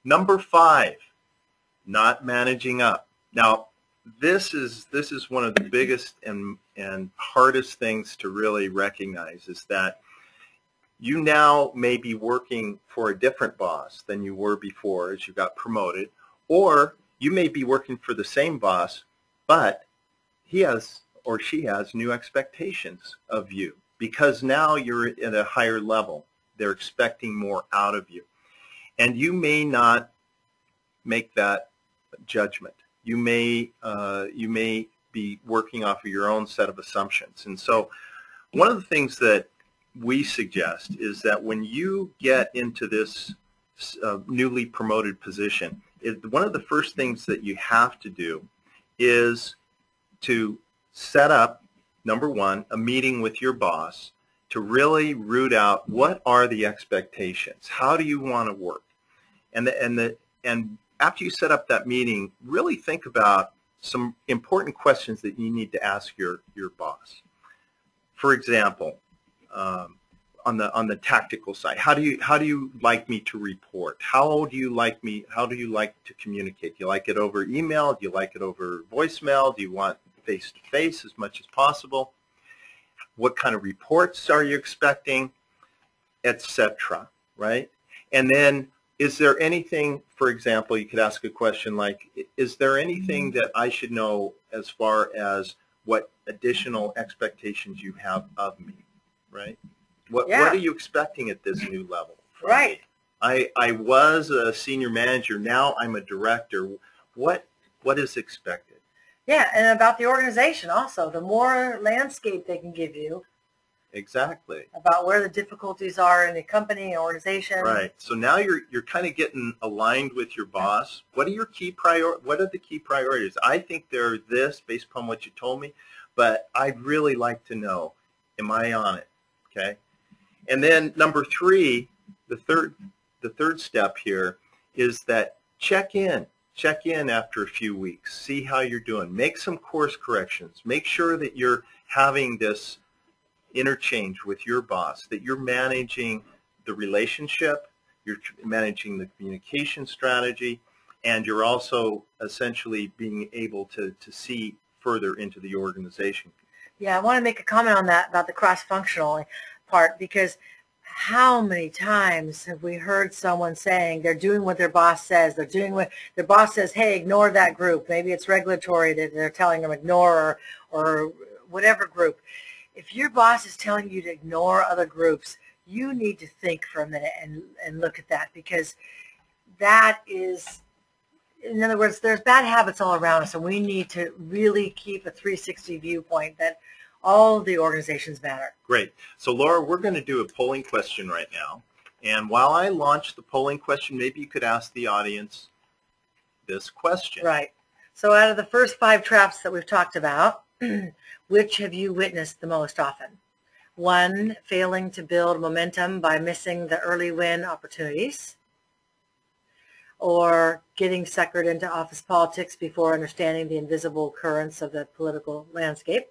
Number 5, not managing up. Now, this is one of the biggest and hardest things to really recognize, is that you now may be working for a different boss than you were before as you got promoted, or you may be working for the same boss, but he has or she has new expectations of you because now you're at a higher level. They're expecting more out of you. And you may not make that judgment. You may be working off of your own set of assumptions. And so one of the things that we suggest is that when you get into this newly promoted position, one of the first things that you have to do is to set up, number 1, a meeting with your boss to really root out what are the expectations. How do you want to work? And after you set up that meeting, really think about some important questions that you need to ask your boss. For example, on the tactical side, how do you like me to report? How do you like to communicate? Do you like it over email? Do you like it over voicemail? Do you want face-to-face as much as possible? What kind of reports are you expecting, etc., right? And then, is there anything, for example, you could ask a question like, is there anything that I should know as far as what additional expectations you have of me, right? What are you expecting at this new level? Right. I was a senior manager. Now I'm a director. What is expected? Yeah, and about the organization also. The more landscape they can give you. Exactly. About where the difficulties are in the company and organization. Right. So now you're kind of getting aligned with your boss. What are your what are the key priorities? I think they're this based upon what you told me, but I'd really like to know, am I on it? Okay. And then number 3, the third step here is that check in after a few weeks, see how you're doing, make some course corrections, make sure that you're having this interchange with your boss, that you're managing the relationship, you're managing the communication strategy, and you're also essentially being able to see further into the organization. Yeah, I want to make a comment on that about the cross-functional part, because how many times have we heard someone saying they're doing what their boss says, they're doing what their boss says, hey, ignore that group. Maybe it's regulatory that they're telling them ignore, or whatever group. If your boss is telling you to ignore other groups, you need to think for a minute and look at that, because that is, in other words, there's bad habits all around us, and we need to really keep a 360 viewpoint that all of the organizations matter. Great. So Laura, we're going to do a polling question right now. And while I launch the polling question, maybe you could ask the audience this question. Right. So out of the first 5 traps that we've talked about, which have you witnessed the most often? 1, failing to build momentum by missing the early win opportunities, or getting suckered into office politics before understanding the invisible currents of the political landscape.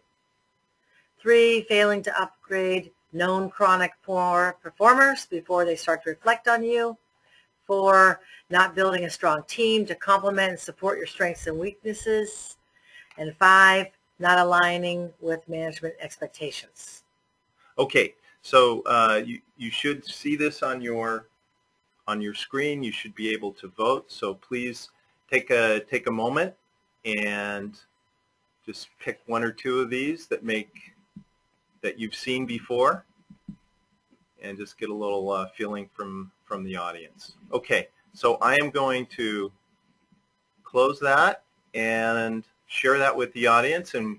3, failing to upgrade known chronic poor performers before they start to reflect on you. 4, not building a strong team to complement and support your strengths and weaknesses. And 5, not aligning with management expectations. Okay, so you should see this on your screen. You should be able to vote. So please take a moment and just pick 1 or 2 of these that you've seen before, and just get a little feeling from the audience. Okay, so I am going to close that and share that with the audience. And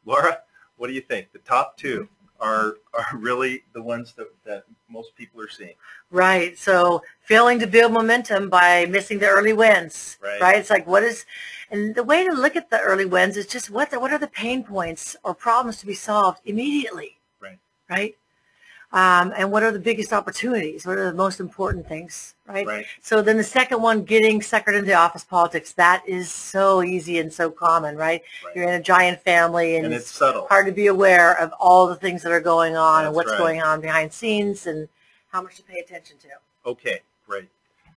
Laura, what do you think? The top 2 are really the ones that most people are seeing. Right. So failing to build momentum by missing the early wins. Right. It's like, and the way to look at the early wins is just what are the pain points or problems to be solved immediately. Right. Right. And what are the biggest opportunities? What are the most important things? Right. So then the second one, getting suckered into office politics, that is so easy and so common, right? You're in a giant family, and it's subtle. Hard to be aware of all the things that are going on and what's going on behind scenes and how much to pay attention to. Okay, great.